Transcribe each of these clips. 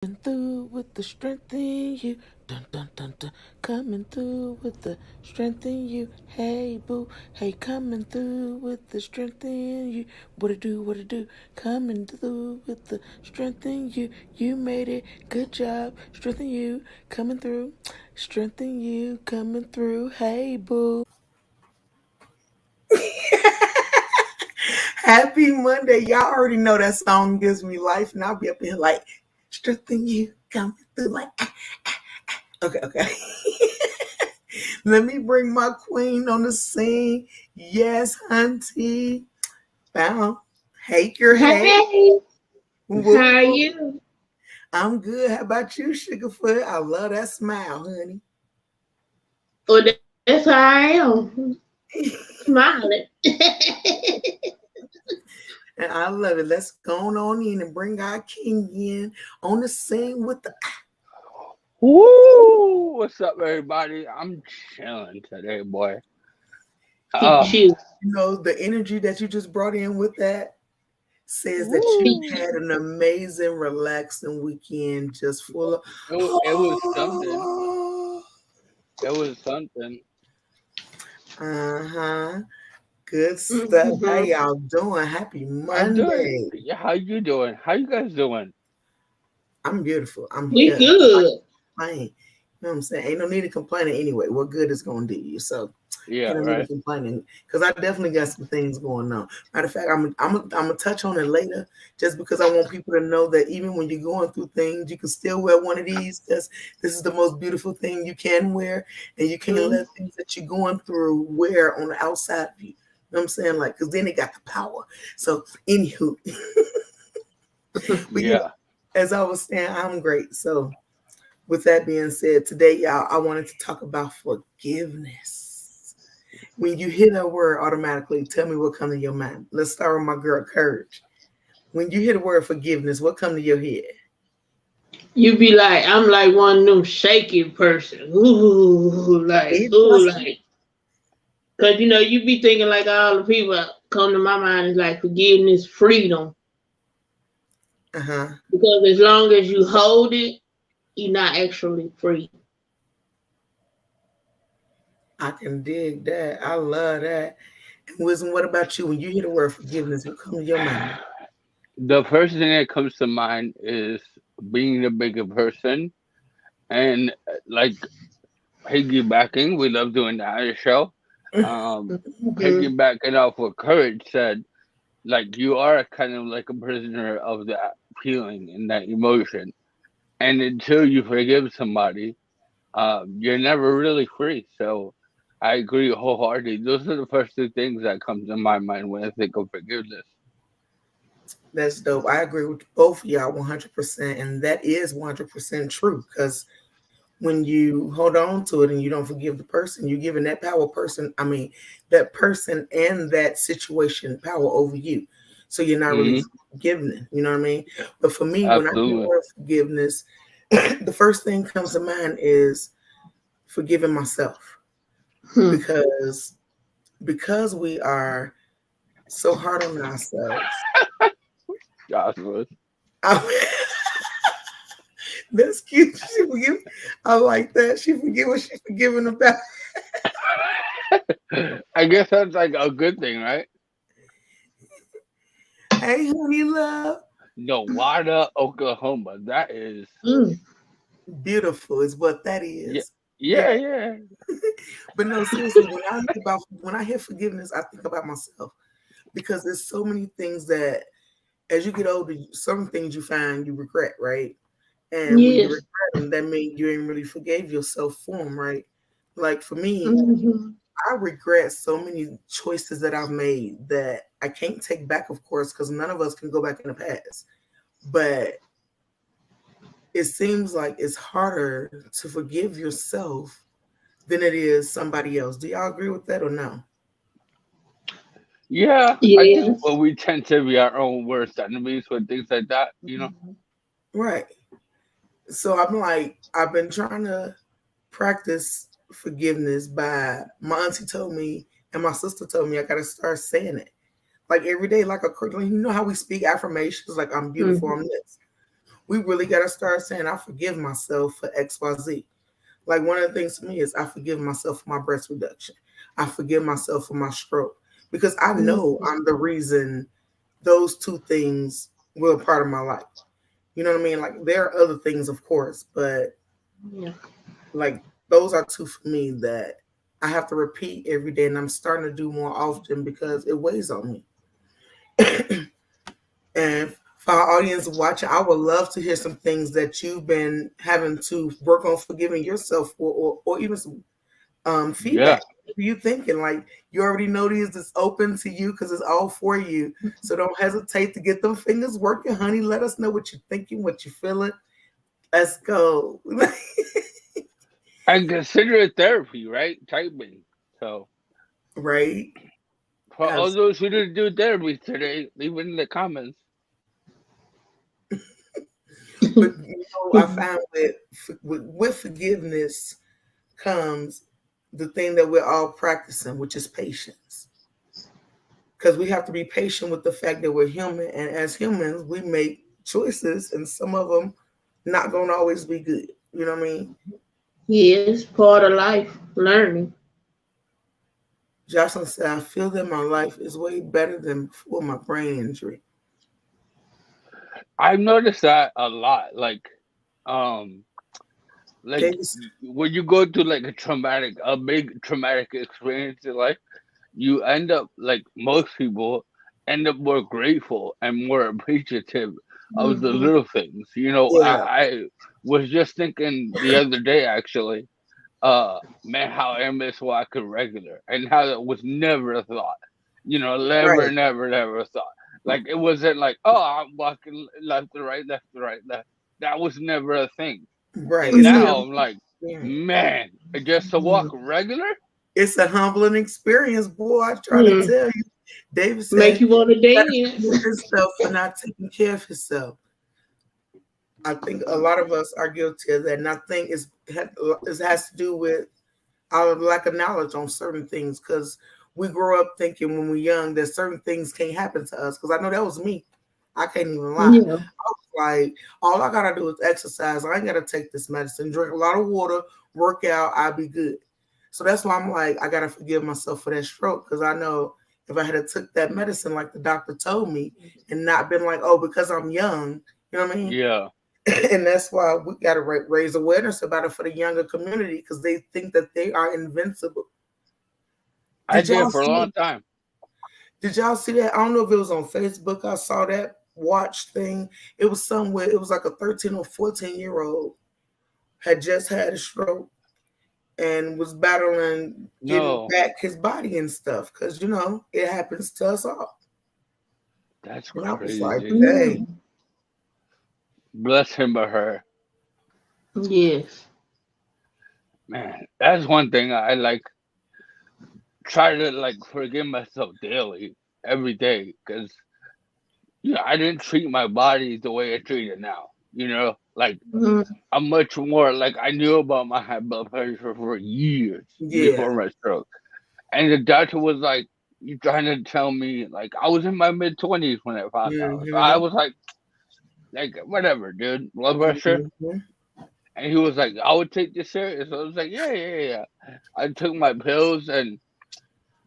Through with the strength in you, dun dun dun dun. Coming through with the strength in you, hey boo, hey coming through with the strength in you. What it do, what it do? Coming through with the strength in you. You made it, good job. Strength in you, coming through. Strength in you, coming through, hey boo. Happy Monday. Y'all already know that song gives me life, and I'll be up here like, strengthen you, coming through like, okay. Let me bring my queen on the scene. Yes, hunty. Bow. Hey, girl, hey. Hey, Woo, how are woo. you? I'm good. How about you, Sugarfoot? I love that smile, honey. Well, that's how I am. Smiling. And I love it. Let's go on in and bring our king in on the scene with the Woo! What's up, everybody? I'm chilling today, boy. He Oh, chew. the energy that you just brought in with that says that you He woo! chew. had an amazing, relaxing weekend, just full of It was something. It was something. uh-huh. Good stuff. How Mm-hmm. y'all doing? Happy I'm doing. Monday. Yeah, how you doing? How you guys doing? I'm beautiful. I'm We here. I good. complain. You know what I'm saying? Ain't no need to complaining anyway. What good is gonna do you? So Yeah, ain't no need to right. complaining because I definitely got some things going on. Matter of fact, I'm gonna touch on it later, just because I want people to know that even when you're going through things, you can still wear one of these. Because this is the most beautiful thing you can wear, and you can't Mm. let things that you're going through wear on the outside of you. You know what I'm saying? Like, because then it got the power. So, anywho, but yeah, Yeah. as I was saying, I'm great. So, with that being said, today, y'all, I wanted to talk about forgiveness. When you hear that word automatically, tell me what comes to your mind. Let's start with my girl Courage. When you hear the word forgiveness, what comes to your head? You be like, I'm like one of them shaky person. It Ooh, does. like, cause you be thinking like all the people come to my mind is like forgiveness, freedom. Uh-huh. Because as long as you hold it, you're not actually free. I can dig that. I love that. And Wisdom, what about you? When you hear the word forgiveness, what comes to your mind? The first thing that comes to mind is being the bigger person and like piggybacking. We love doing that on the show. Mm-hmm. Piggybacking off what Courage said, like you are kind of like a prisoner of that feeling and that emotion. And until you forgive somebody, you're never really free. So I agree wholeheartedly. Those are the first two things that come to my mind when I think of forgiveness. That's dope. I agree with both of y'all 100%. And that is 100% true because when you hold on to it and you don't forgive the person, you're giving that person and that situation power over you. So you're not really Hmm. forgiving it. You know what I mean? But for me, when I hear the Absolutely. word forgiveness, the first thing comes to mind is forgiving myself Hmm. because we are so hard on ourselves. Joshua. I, that's cute. She forgive. I like that. She forgive what she forgiving about. I guess that's like a good thing, right? Hey, honey, love. Nevada, Oklahoma. That is, Mm. Beautiful is what that yeah, is. yeah, Yeah. yeah. But no, seriously, when I hear forgiveness, I think about myself because there's so many things that as you get older, some things you find you regret, right? And when you Yes. regret them, that means you ain't really forgave yourself for them, right? Like for me, Mm-hmm. I regret so many choices that I've made that I can't take back, of course, because none of us can go back in the past. But it seems like it's harder to forgive yourself than it is somebody else. Do y'all agree with that or no? Yeah, I think Yes. well, we tend to be our own worst enemies with things like that, you know? Right. So I'm like, I've been trying to practice forgiveness by my auntie told me and my sister told me I gotta start saying it. Like every day, like you know how we speak affirmations, like I'm beautiful, I'm Mm-hmm. this. we really got to start saying, I forgive myself for XYZ. Like one of the things to me is I forgive myself for my breast reduction. I forgive myself for my stroke because I know Mhm. I'm the reason those two things were a part of my life. You know what I mean? Like there are other things, of course, but Yeah. like those are two for me that I have to repeat every day, and I'm starting to do more often because it weighs on me. And for our audience watching, I would love to hear some things that you've been having to work on forgiving yourself for, or even some Yeah. feedback. What are you thinking? Like you already know these, it's open to you because it's all for you. So don't hesitate to get them fingers working, honey. Let us know what you're thinking, what you're feeling. Let's go. And consider it therapy, right? Typing. So Right? for all Absolutely. those who didn't do therapy today, leave it in the comments. But I found that with forgiveness comes the thing that we're all practicing, which is patience. Because we have to be patient with the fact that we're human, and as humans, we make choices, and some of them not going to always be good. You know what I mean? Yes, part of life, learning. Jocelyn said, "I feel that my life is way better than before my brain injury." I've noticed that a lot. Um, like Davis, when you go through like a big traumatic experience in life, you end up like most people end up more grateful and more appreciative of the Hmm. little things. You know, yeah, I was just thinking the other day actually, man, how I miss walking regular and how that was never a thought. You know, never, right, never, never a thought. Like it wasn't like, oh, I'm walking left to right, left to right, left. That was never a thing. right. And It's an Yeah. now I'm like, experience. man, just to walk regular, It's a humbling experience, boy. I try to Mm. tell you. David Make said, you want to "You got to dance. forgive yourself for not taking care of yourself." I think a lot of us are guilty of that, and I think it has to do with our lack of knowledge on certain things because we grow up thinking when we're young that certain things can't happen to us. Because I know that was me. I can't even lie. Yeah. Like all I gotta do is exercise. I ain't gotta take this medicine. Drink a lot of water, work out. I'll be good. So that's why I'm like I gotta forgive myself for that stroke because I know if I had took that medicine like the doctor told me and not been like, oh, because I'm young, you know what I mean? yeah, And that's why we got to raise awareness about it for the younger community because they think that they are invincible. I Did y'all did for a see? long time. Did y'all see that? I don't know if it was on Facebook. I saw that watch thing. It was somewhere. It was like a 13 or 14-year-old had just had a stroke and was battling getting No, back his body and stuff because it happens to us all. that's And I was like, crazy. dang, Mm. Bless him or her. Yes. Man, that's one thing I like try to like forgive myself daily, every day, because I didn't treat my body the way I treat it now. Like Mm. I'm much more like I knew about my high blood pressure for years yeah, before my stroke, and the doctor was like, "You trying to tell me like I was in my mid-20s when I found out?" So I hmm was like whatever, dude, blood pressure. hmm And he was like, "I would take this serious." So I was like, "Yeah, yeah, yeah." I took my pills, and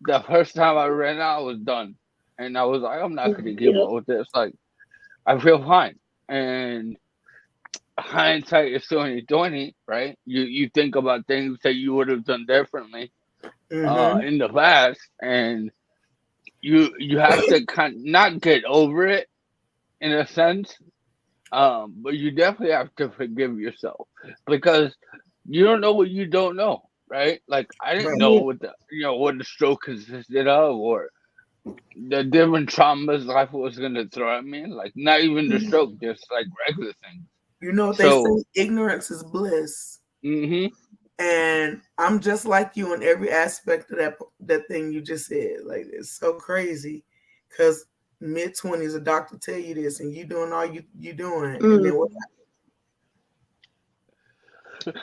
the first time I ran out, I was done. And I was like, I'm not gonna keep Yeah. up with this. Like, I feel fine. And hindsight is 2020, right? You think about things that you would have done differently hmm in the past, and you have to not get over it in a sense, but you definitely have to forgive yourself because you don't know what you don't know, right? Like I didn't right. know Yeah. what the stroke consisted of, or the different traumas life was gonna throw at me. Like not even the Mm. stroke, just like regular things. You know what they So, say? Ignorance is bliss. hmm And I'm just like you in every aspect of that thing you just said. Like it's so crazy, because mid-20s, a doctor tell you this, and you doing all you doing, and then what? Mm.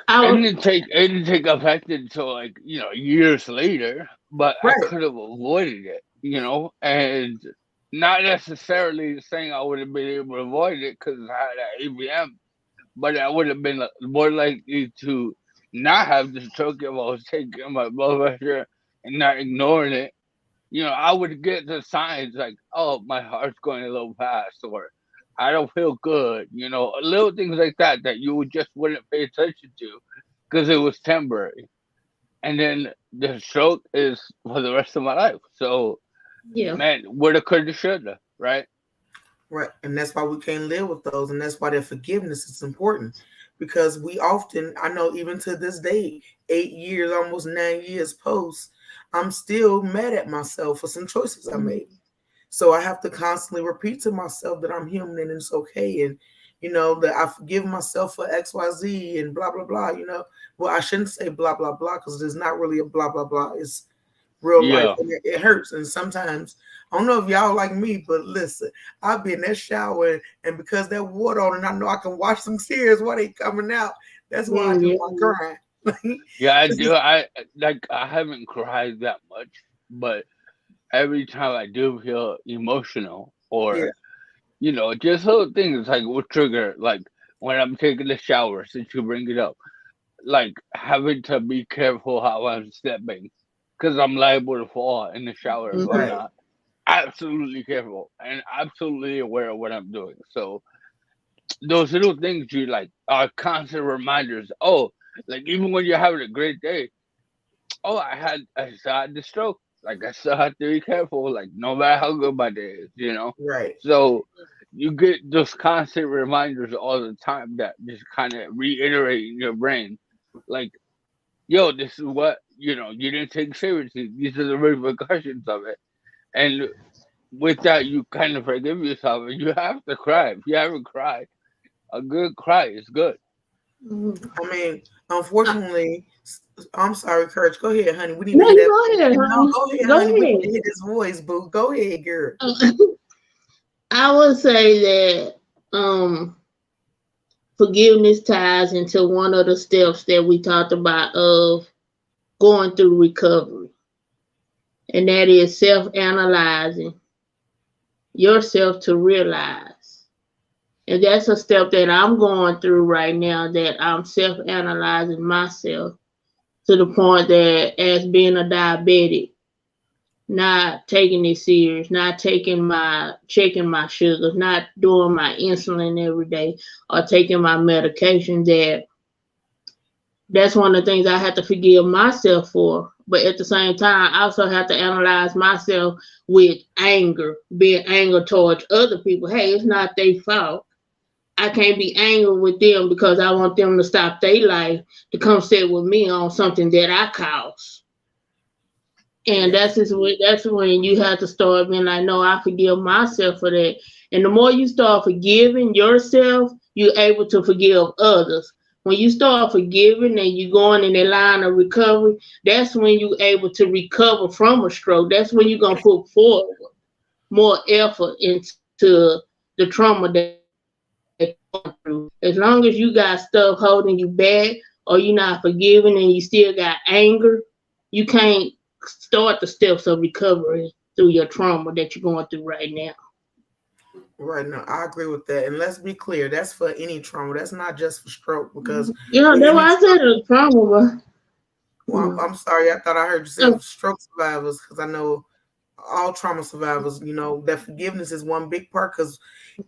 I it was, didn't take effect until like years later, but I Right, could have avoided it, and not necessarily saying I would have been able to avoid it because I had that AVM, but I would have been more likely to not have the stroke if I was taking my blood pressure and not ignoring it. You know, I would get the signs like, oh, my heart's going a little fast, or I don't feel good. You know, little things like that that you would just wouldn't pay attention to because it was temporary. And then the stroke is for the rest of my life. So, Yeah. man, woulda, coulda, shoulda, right? Right. And that's why we can't live with those. And that's why their forgiveness is important. Because we often, I know even to this day, 8 years, almost 9 years post, I'm still mad at myself for some choices I made. So I have to constantly repeat to myself that I'm human and it's okay. And, that I forgive myself for XYZ and blah, blah, blah. Well, I shouldn't say blah, blah, blah, because there's not really a blah, blah, blah. It's real life Yeah. and it hurts. And sometimes, I don't know if y'all like me, but listen, I'll be in that shower and because that water on and I know I can wash some tears while they coming out. That's why I do Yeah. my crying. Yeah, I do. I haven't cried that much, but every time I do feel emotional Yeah, or just little things like will trigger like when I'm taking a shower since you bring it up, like having to be careful how I'm stepping because I'm liable to fall in the shower if I'm Mhm. right, not absolutely careful and absolutely aware of what I'm doing. So those little things you like are constant reminders. Oh, like even when you're having a great day, oh, I still had the stroke. Like I still have to be careful. Like no matter how good my day is. right. So you get those constant reminders all the time that just kind of reiterate in your brain, like, yo, this is what you didn't take seriously. These are the repercussions of it. And with that, you kind of forgive yourself, and you have to cry. If you haven't cried, a good cry is good. Mhm. I mean, unfortunately, I'm sorry, Courage. Go ahead, honey. We need to No, hear you that. go ahead, No, honey. go ahead, Go honey. We need to ahead. hear this voice, boo. Go ahead, girl. I would say that forgiveness ties into one of the steps that we talked about of going through recovery, and that is self-analyzing yourself to realize. And that's a step that I'm going through right now, that I'm self-analyzing myself to the point that as being a diabetic, not taking it serious, not taking my checking my sugars, not doing my insulin every day or taking my medication, that's one of the things I have to forgive myself for. But at the same time, I also have to analyze myself with anger, being anger towards other people. Hey, it's not their fault. I can't be angry with them because I want them to stop their life to come sit with me on something that I caused. And Yeah, that's when you have to start being like, no, I forgive myself for that. And the more you start forgiving yourself, you're able to forgive others. When you start forgiving and you going in a line of recovery, that's when you're able to recover from a stroke. That's when you're gonna put forward more effort into the trauma that you're going through. As long as you got stuff holding you back or you're not forgiving and you still got anger, you can't start the steps of recovery through your trauma that you're going through right now. right. No, I agree with that. And let's be clear, that's for any trauma. That's not just for stroke because Yeah, with that's any why I said trauma, it was trauma, well, but I'm sorry, I thought I heard you say uh, stroke survivors because I know all trauma survivors, that forgiveness is one big part because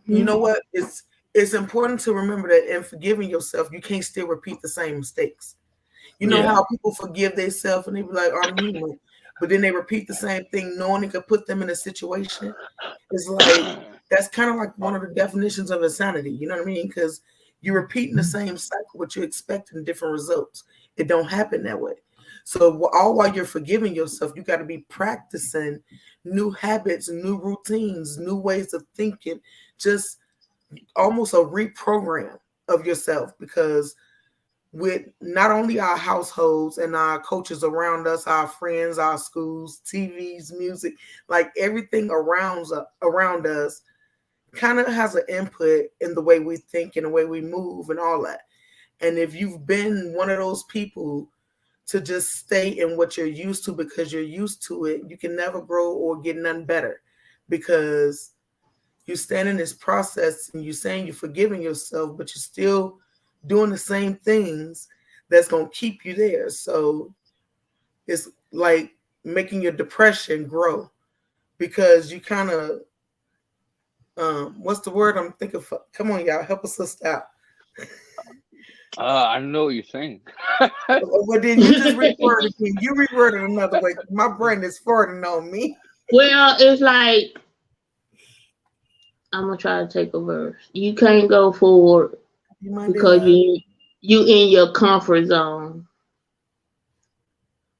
you know mhm. what? It's important to remember that in forgiving yourself, you can't still repeat the same mistakes. You know Yeah. how people forgive themselves and they be like, I'm human. But then they repeat the same thing knowing it could put them in a situation. It's like that's kind of like one of the definitions of insanity. You know what I mean? Because you're repeating the same cycle, but you're expecting different results. It don't happen that way. So all while you're forgiving yourself, you got to be practicing new habits, new routines, new ways of thinking, just almost a reprogram of yourself because with not only our households and our coaches around us, our friends, our schools, TVs, music, like everything around us kind of has an input in the way we think and the way we move and all that. And if you've been one of those people to just stay in what you're used to because you're used to it, you can never grow or get none better because you stand in this process and you're saying you're forgiving yourself, but you're still doing the same things that's going to keep you there. So it's like making your depression grow because you kind of, what's the word I'm thinking for? Come on, y'all, help us sister out. I know what you're saying. Well, then you just reword it again. You reword it another way. My brain is farting on me. Well, it's like I'm gonna try to take a verse. You can't go forward You might be because right. you in your comfort zone.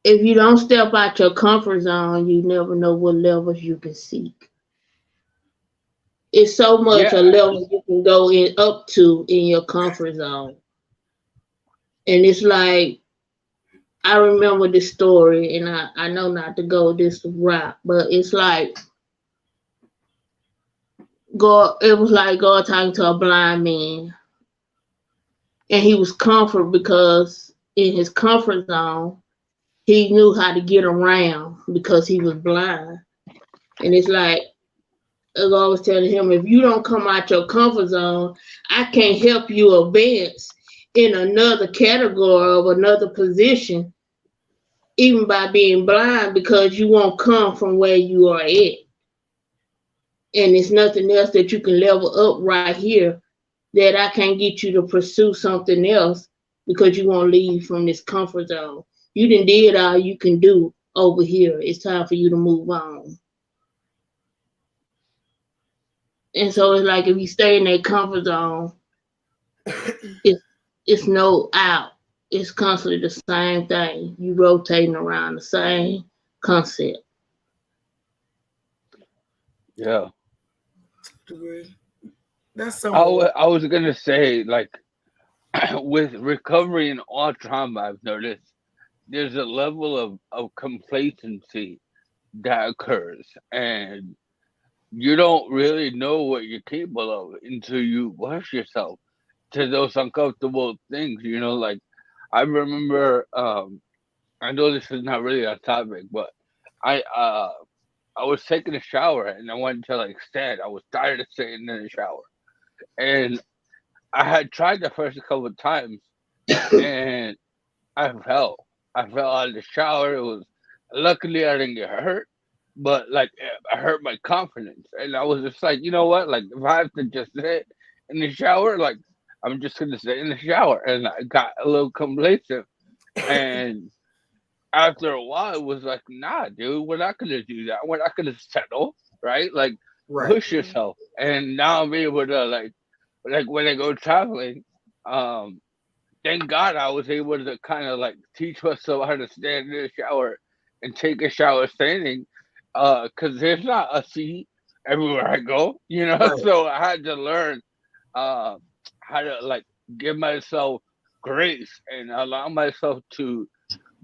If you don't step out your comfort zone, you never know what levels you can seek. It's so much a Yeah, level you can go in up to in your comfort zone. And it's like I remember this story and I know not to go this route, but it's like God it was like God talking to a blind man and he was comforted because in his comfort zone he knew how to get around because he was blind. And it's like God was telling him, if you don't come out your comfort zone, I can't help you advance in another category of another position, even by being blind, because you won't come from where you are at. And it's nothing else that you can level up right here that I can't get you to pursue something else because you won't leave from this comfort zone. You done did all you can do over here. It's time for you to move on. And so it's like if you stay in that comfort zone, it's it's no out. It's constantly the same thing. You rotating around the same concept. yeah. Degree. That's somewhat. I was gonna say, like, with recovery and all trauma, I've noticed there's a level of complacency that occurs, and you don't really know what you're capable of until you push yourself to those uncomfortable things. Like I remember, I know this is not really a topic, but I uh I was taking a shower and I went to like stand. I was tired of sitting in the shower, and I had tried the first couple of times, and I fell. I fell out of the shower. It was luckily I didn't get hurt, but like I hurt my confidence, and I was just like, you know what? Like if I have to just sit in the shower, like I'm just gonna sit in the shower, and I got a little complacent. And after a while, it was like, nah, dude, we're not gonna do that. We're not gonna settle, right? Like Right. push yourself. And now I'm able to like when I go traveling, um thank God I was able to kind of like teach myself how to stand in the shower and take a shower standing, because there's not a seat everywhere I go, Right. So I had to learn uh, how to like give myself grace and allow myself to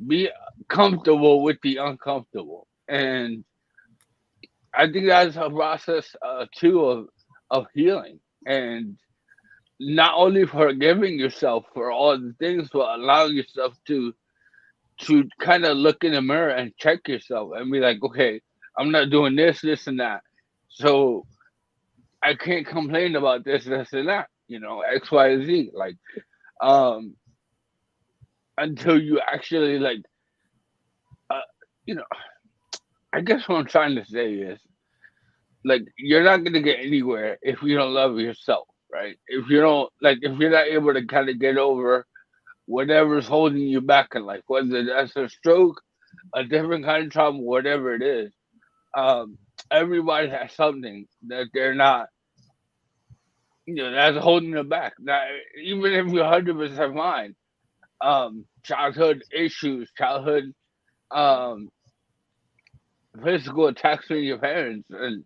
be comfortable with the uncomfortable, and I think that's a process too of healing and not only forgiving yourself for all the things, but allowing yourself to kind of look in the mirror and check yourself and be like, okay, I'm not doing this, this, and that, so I can't complain about this, and that, X, Y, Z. Like, um, until you actually like, uh, you know, I guess what I'm trying to say is like you're not gonna get anywhere if you don't love yourself, right? If you don't like, if you're not able to kind of get over whatever's holding you back in life, whether that's a stroke, a different kind of trauma, whatever it is. Um, Everybody has something that they're not, that's holding them back. Now, even if you're 100% fine, childhood issues, childhood um, physical attacks from your parents, and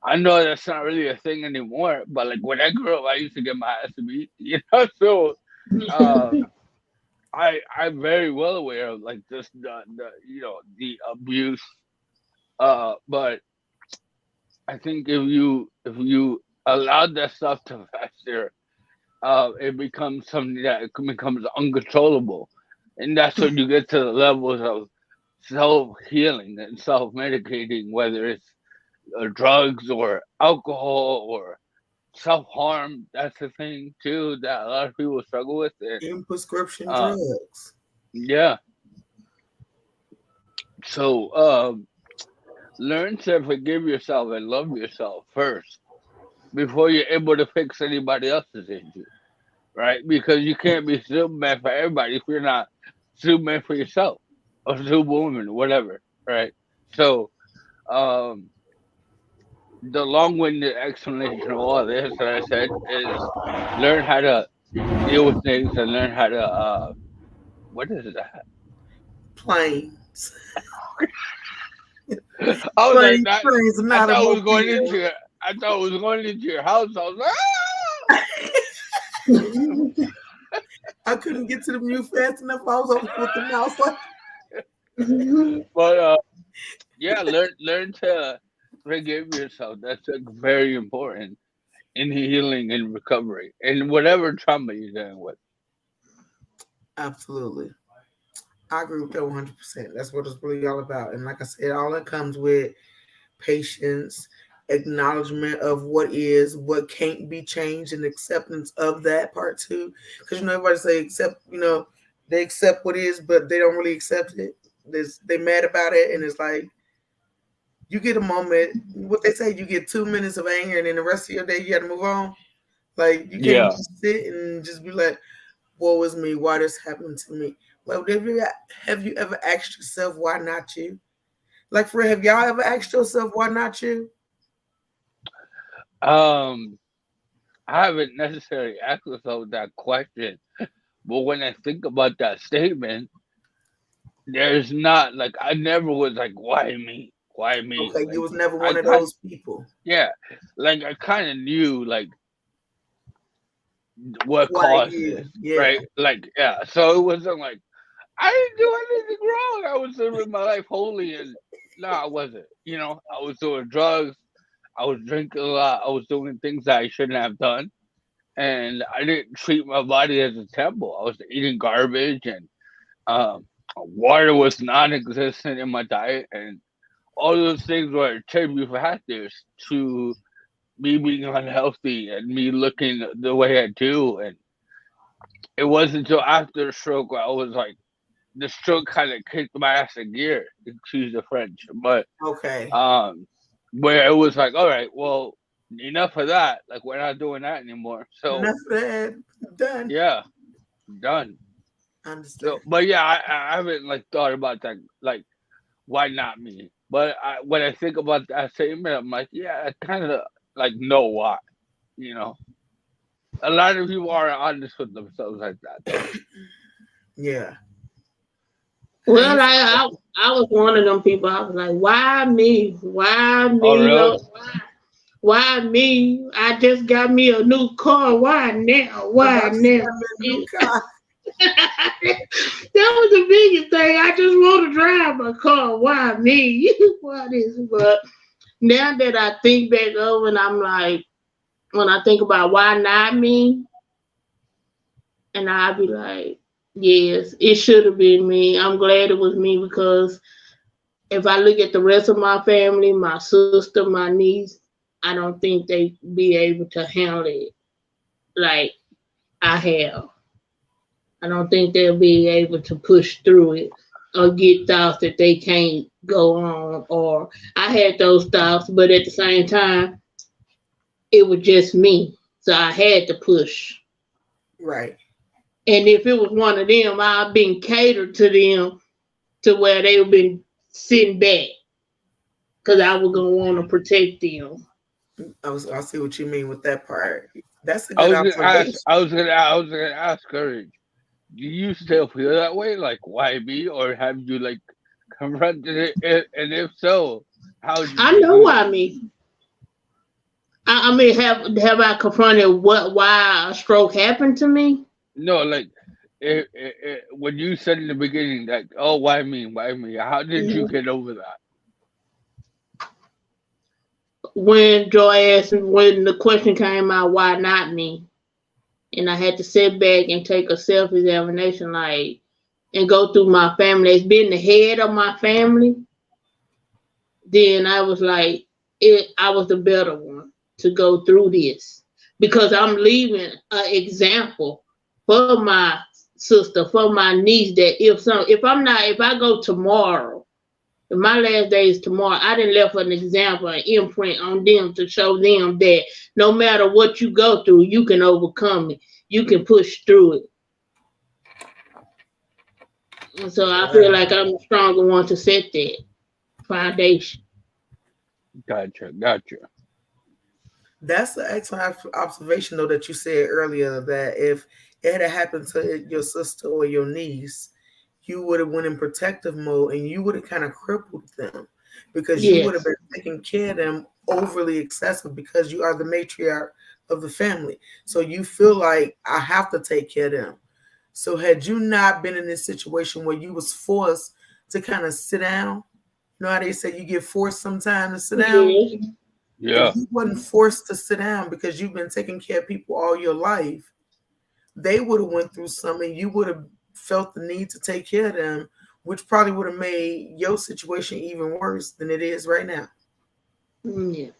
I know that's not really a thing anymore. But like when I grew up, I used to get my ass beat, So um, I'm very well aware of like just the the abuse. But I think if you allow that stuff to fester, it becomes something that becomes uncontrollable, and that's when you get to the levels of self healing and self medicating, whether it's drugs or alcohol or self-harm. That's the thing too that a lot of people struggle with. And In prescription um, drugs. yeah, so learn to forgive yourself and love yourself first before you're able to fix anybody else's issue, right? Because you can't be Superman for everybody if you're not Superman for yourself or Superwoman, whatever, right? So, um, the long-winded explanation of all this that I said is learn how to deal with things and learn how to what is that? Planes. I was like Planes, that. trains, and I thought it was going automobiles. into your. I thought it was going into your house. I was like, I couldn't get to the mute fast enough. I was over with the mouse like, but yeah, learn to forgive yourself. That's like, very important in healing and recovery and whatever trauma you're dealing with. absolutely. I agree with that 100%. That's what it's really all about. And like I said, all that comes with patience, acknowledgement of what is, what can't be changed, and acceptance of that part too. Because everybody say accept, they accept what is, but they don't really accept it. They mad about it, and it's like you get a moment. What they say, you get 2 minutes of anger, and then the rest of your day you got to move on. Like you can't Yeah. just sit and just be like, "Woe is me? Why this happened to me?" Well, have you ever asked yourself why not you? Like, for real, have y'all ever asked yourself why not you? Um, I haven't necessarily asked myself that question, but when I think about that statement, there's not like I never was like, why me? Why me? Okay, you Like was never I one of kind those people. yeah, like I kind of knew like what Why caused this, you? Yeah. right? Like yeah, so it wasn't like I didn't do anything wrong. I was living my life holy, and no, I wasn't. You know, I was doing drugs, I was drinking a lot, I was doing things that I shouldn't have done, and I didn't treat my body as a temple. I was eating garbage, and um, water was non-existent in my diet, and all those things were tribute factors to me being unhealthy and me looking the way I do. And it wasn't until after the stroke where I was like, the stroke kind of kicked my ass in gear, excuse the French, but Okay. um, where it was like, all right, well, enough of that. Like we're not doing that anymore. So Enough of that. Done. yeah, done. I So, understand. but yeah, I haven't like thought about that. Like, why not me? But when I think about that statement, I'm like, yeah, I kind of like know why. You know, a lot of people are honest with themselves like that, though. Yeah. How Well, you I was one of them people. I was like, why me? Why Oh, me, really? Lord? Why me? I just got me a new car. Why now? Why I just now? got me a new car. That was the biggest thing. I just want to drive my car. Why me? Why this? But now that I think back over, and I'm like, when I think about why not me, and I be like, yes, it should have been me. I'm glad it was me because if I look at the rest of my family, my sister, my niece, I don't think they be able to handle it like I have. I don't think they'll be able to push through it or get thoughts that they can't go on. Or I had those thoughts, but at the same time, it was just me. So I had to push. Right. And if it was one of them, I've been catered to them to where they've been sitting back because I was going to want to protect them. I see what you mean with that part. That's a I good was gonna ask. observation. I was gonna ask Courage. Do you still feel that way? Like, why me? Or have you like confronted it? And if so, how did I you know do it? why me. I mean, have I confronted why a stroke happened to me? No, like, when you said in the beginning, like, oh, why me? Why me? How did you Mhm. get over that? When Joy asked me, when the question came out, why not me? And I had to sit back and take a self examination, like, and go through my family. As being the head of my family, then I was like, I was the better one to go through this because I'm leaving an example for my sister, for my niece that if I go tomorrow, if my last day is tomorrow, I didn't left an example, an imprint on them to show them that no matter what you go through, you can overcome it. You can push through it. And so I feel Right. like I'm the stronger one to set that foundation. Gotcha, gotcha. That's an excellent observation, though, that you said earlier that if it had happened to your sister or your niece, you would have went in protective mode and you would have kind of crippled them because you would have Yes. been taking care of them overly excessive because you are the matriarch of the family. So you feel like I have to take care of them. So had you not been in this situation where you was forced to kind of sit down, you know how they say you get forced sometimes to sit down? Yes. If Yeah, you wasn't forced to sit down because you've been taking care of people all your life, they would have went through something. You would have felt the need to take care of them, which probably would have made your situation even worse than it is right now. Yeah.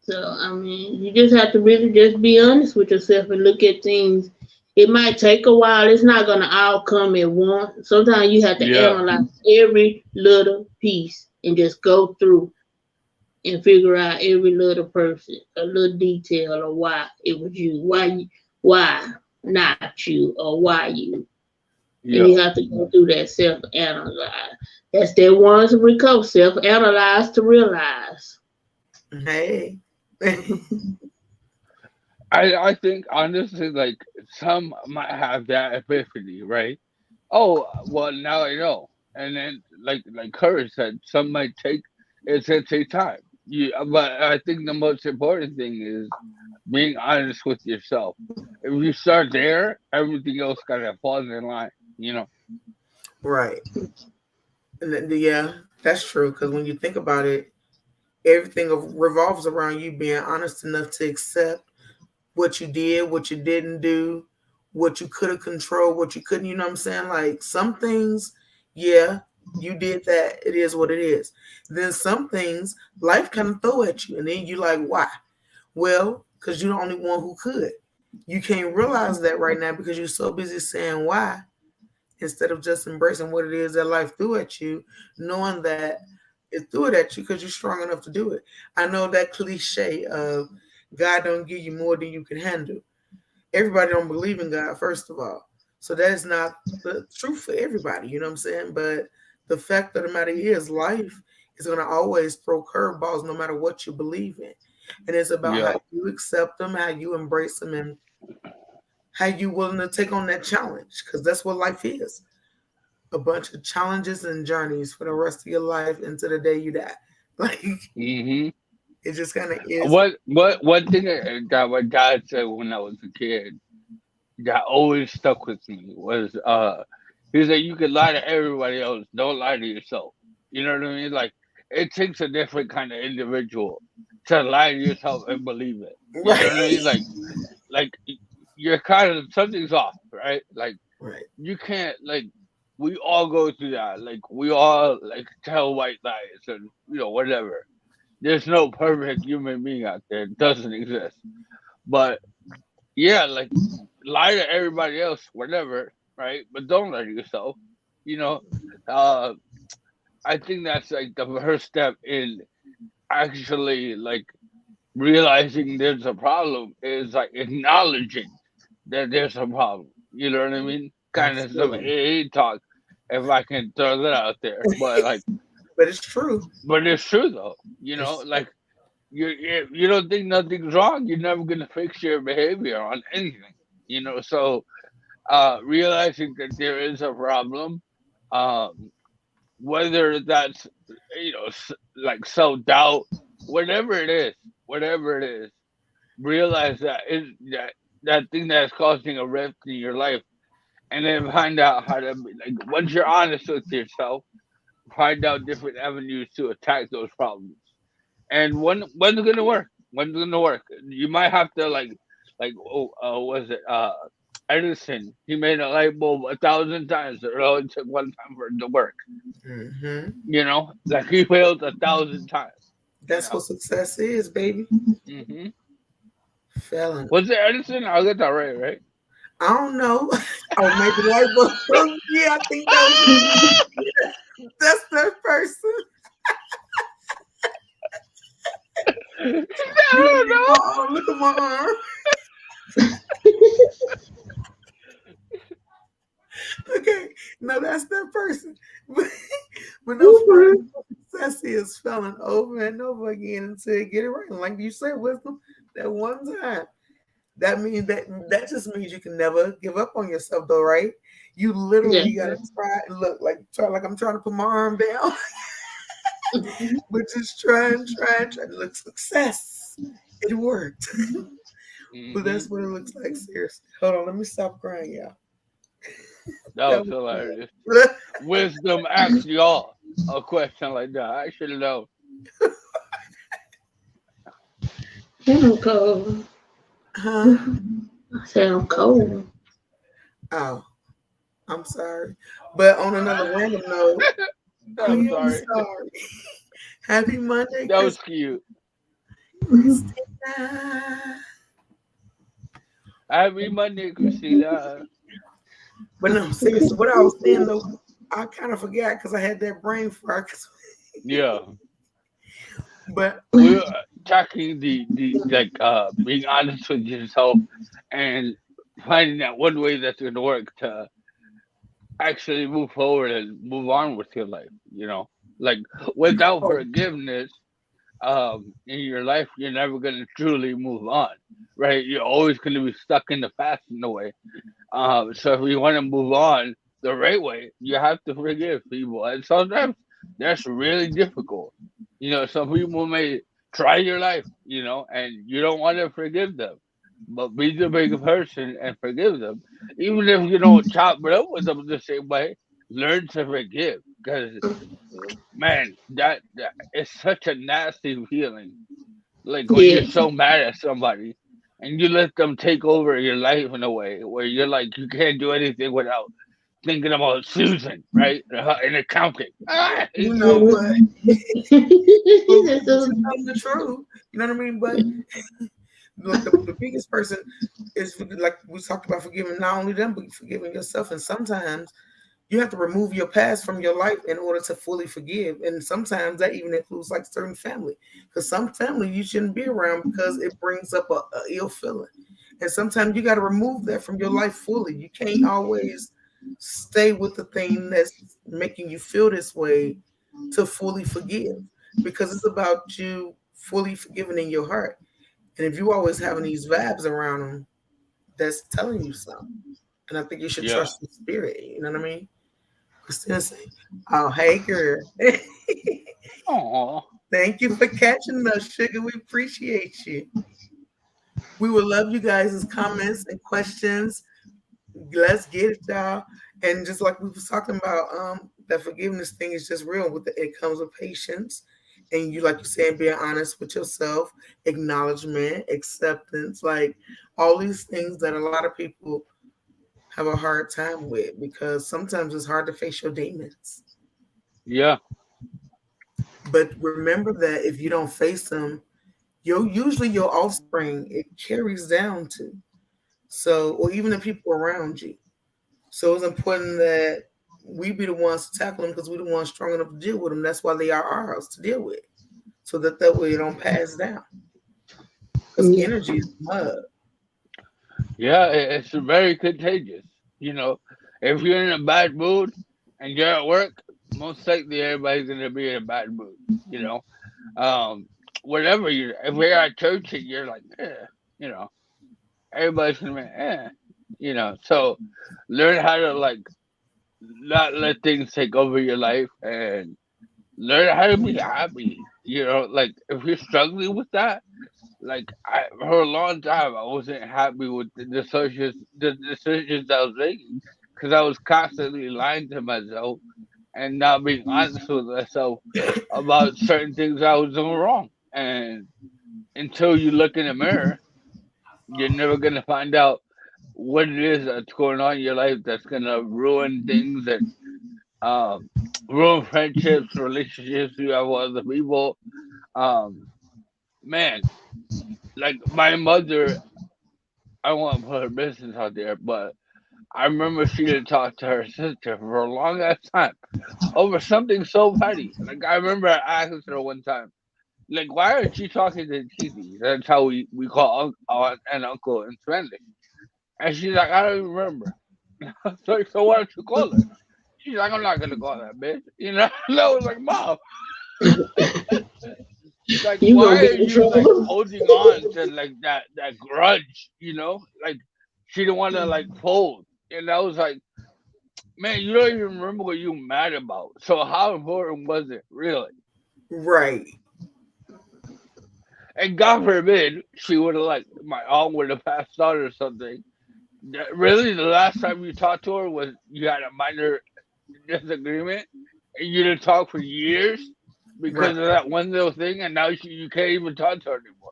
So I mean, you just have to really just be honest with yourself and look at things. It might take a while. It's not gonna all come at once. Sometimes you have to yeah, analyze every little piece and just go through and figure out every little person, a little detail of why it was you, why not you, or why you. And yeah. you have to go through that self analyze. That's that one's recover self analyze to realize. Hey. I think honestly, like some might have that epiphany, right? Oh, well, now I know. And then, like Courage said, some might take it's gonna take time. But I think the most important thing is being honest with yourself. If you start there, everything else kind of falls in line. You know? Right. And yeah, that's true. Because when you think about it, everything revolves around you being honest enough to accept what you did, what you didn't do, what you could have controlled, what you couldn't. You know what I'm saying? Like some things, yeah, you did that. It is what it is. Then some things life kind of throw at you, and then you like, why? Well, because you're the only one who could. You can't realize that right now because you're so busy saying why instead of just embracing what it is that life threw at you, knowing that it threw it at you because you're strong enough to do it. I know that cliche of God don't give you more than you can handle. Everybody don't believe in God, first of all. So that is not the truth for everybody, you know what I'm saying? But the fact of the matter is life is gonna always throw curveballs no matter what you believe in. And it's about how Yeah, you accept them, how you embrace them, and how you willing to take on that challenge. Because that's what life is. A bunch of challenges and journeys for the rest of your life into the day you die. Like hmm. it just kind of is. What one thing that my dad said when I was a kid that always stuck with me was he said you can lie to everybody else, don't lie to yourself. You know what I mean? Like it takes a different kind of individual to lie to yourself and believe it. You know what I mean? Right. Like you're kind of something's off, right? Like Right. you can't like we all go through that. Like we all like tell white lies and whatever. There's no perfect human being out there. It doesn't exist. But yeah, like lie to everybody else, whatever, right? But don't lie to yourself. You know, uh, I think that's like the first step in actually like realizing there's a problem is like acknowledging that there's a problem. You know what I mean? Kind of some Absolutely. AA talk, if I can throw that out there. But like, But it's true. but it's true though. It's Like you don't think nothing's wrong, you're never gonna fix your behavior on anything. So realizing that there is a problem, um, whether that's like self doubt, whatever it is, whatever it is, realize that thing that's causing a rift in your life, and then find out how to like once you're honest with yourself, find out different avenues to attack those problems. And when's it gonna work? When's it gonna work? You might have to was it Edison? He made a light bulb 1,000 times. It only took one time for it to work. hmm Like he failed 1,000 times. That's Yeah. what success is, baby. Hmm. Felon. Was it Edison? I got that right, right? I don't know. Oh, maybe light bulb. Yeah, I think that was that's the person. You gotta get I my arm. Look at my arm. Okay, no, that's that person. But no, for real, Mhm. success is failing over and over again until you get it right. And like you said, wisdom, that one time. That means that just means you can never give up on yourself, though, right? You Yeah. literally gotta try and look like I'm trying to put my arm down, but just try and look success. It worked, but hmm. that's what it looks like. Seriously, hold on, let me stop crying, y'all. That That was was hilarious. bad. Wisdom asked y'all a question like that. I should have known. I'm cold. Huh? I said I'm cold. Oh, I'm sorry. But on another random note, I I'm am sorry. sorry. Happy Monday, That was cute. Christina. Happy Monday, Christina. But no, seriously, what I was saying though, I kind of forgot because I had that brain fart. Yeah. But We were talking the like being honest with yourself and finding that one way that's gonna work to actually move forward and move on with your life, you know? Like without oh, forgiveness, in your life you're never gonna truly move on. Right? You're always gonna be stuck in the past in a way. So if you wanna move on the right way, you have to forgive people. And sometimes that's really difficult. You know, some people may try your life, you know, and you don't want to forgive them. But be the bigger person and forgive them. Even if you don't chop it up with them the same way, learn to forgive. Because, man, that it's such a nasty feeling. Like when you're Yes. so mad at somebody and you let them take over your life in a way where you're like, you can't do anything without thinking about Susan, right? And accounting. Ah, I you hate know, Susan. but That's to so- tell the truth, you know what I mean. But look, the biggest person is like we talked about forgiving not only them but forgiving yourself. And sometimes you have to remove your past from your life in order to fully forgive. And sometimes that even includes like certain family, because some family you shouldn't be around because it brings up a ill feeling. And sometimes you got to remove that from your life fully. You can't always stay with the thing that's making you feel this way to fully forgive, because it's about you fully forgiving in your heart. And if you always having these vibes around them, that's telling you something. And I think you should Yeah. trust the spirit. You know what I mean? Christina say, "Oh, hey, girl. Aw. Thank you for catching us, sugar. We appreciate you. We would love you guys' comments and questions. Let's get it, y'all. And just like we was talking about, that forgiveness thing is just real. It comes with patience, and you, like you said, being honest with yourself, acknowledgement, acceptance, like all these things that a lot of people have a hard time with because sometimes it's hard to face your demons. Yeah. But remember that if you don't face them, usually your offspring it carries down to. So, or even the people around you. So it's important that we be the ones to tackle them because we're the ones strong enough to deal with them. That's why they are ours to deal with, so that way it don't pass down. Because yeah. energy is mud. Yeah, it's very contagious. You know, if you're in a bad mood and you're at work, most likely everybody's gonna be in a bad mood. You know, um, whatever you, if you're at church and you're like, you know, everybody's gonna be, you know. So learn how to like not let things take over your life and learn how to be happy. You know, like if you're struggling with that, like for a long time, I wasn't happy with the decisions I was making, because I was constantly lying to myself and not being honest with myself about certain things I was doing wrong. And until you look in the mirror, you're never gonna find out what it is that's going on in your life that's gonna ruin things and um, ruin friendships, relationships you have with other people. Um, man, like my mother, I won't put her business out there, but I remember she didn't talk to her sister for a long ass time over something so petty. Like I remember asking her one time, like, why aren't you talking to Titi? That's how we call aunt and uncle in Spanish. And she's like, I don't even remember. So why don't you call her? She's like, I'm not gonna call that bitch. You know? And I was like, Mom, like, You why gonna are get in you like trouble. holding on to like that grudge? You know, like she didn't want to like fold. And I was like, man, you don't even remember what you mad about. So how important was it really? Right. And God forbid she would have like my aunt would have passed out or something. Really, the last time you talked to her was you had a minor disagreement and you didn't talk for years Right. because of that one little thing, and now you can't even talk to her anymore.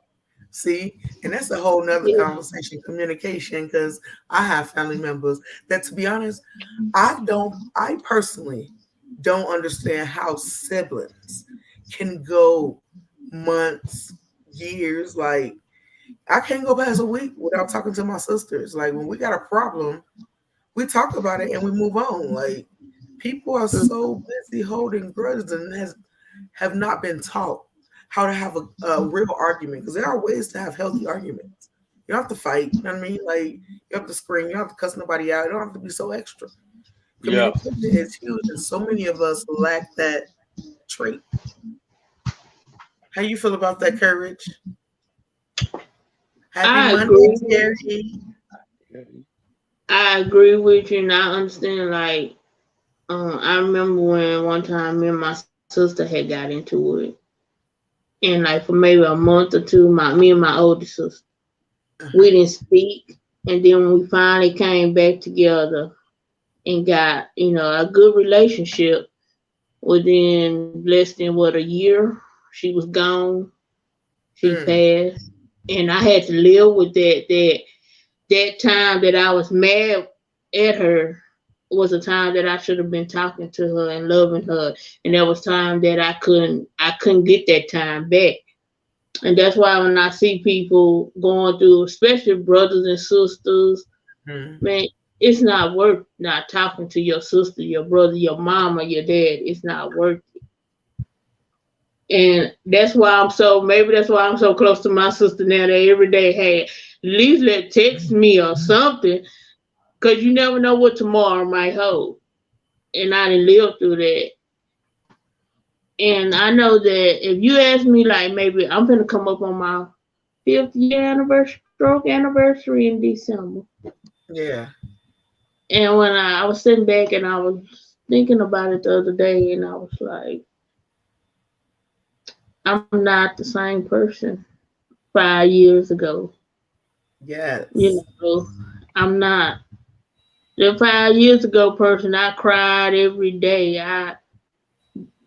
See, and that's a whole nother Yeah. conversation, communication, because I have family members that, to be honest, I personally don't understand how siblings can go months, years. Like, I can't go past a week without talking to my sisters. Like, when we got a problem, we talk about it and we move on. Like, people are so busy holding grudges and have not been taught how to have a real argument, because there are ways to have healthy arguments. You don't have to fight. You know what I mean? Like, you have to scream. You don't have to cuss nobody out. You don't have to be so extra. Yeah. Communication is huge, and so many of us lack that trait. How you feel about that, Courage? Happy I Monday, agree. Terry. I agree with you, and I understand. Like, I remember when one time me and my sister had got into it, and like for maybe a month or two, me and my older sister, we Uh-huh. didn't speak, and then when we finally came back together and got a good relationship, within less than what a year, she was gone. She Mm, passed, and I had to live with that time that I was mad at her was a time that I should have been talking to her and loving her, and there was time that I couldn't get that time back. And that's why when I see people going through, especially brothers and sisters, mm. man, it's not worth not talking to your sister, your brother, your mom, or your dad. It's not worth it. And that's why I'm so close to my sister now, that every day, hey, at least let text me or something, because you never know what tomorrow might hold. And I didn't live through that. And I know that if you ask me, like, maybe I'm gonna come up on my 5th year anniversary, stroke anniversary in December. Yeah. And when I was sitting back and I was thinking about it the other day, and I was like, I'm not the same person 5 years ago. Yes. I'm not the 5 years ago person. I cried every day.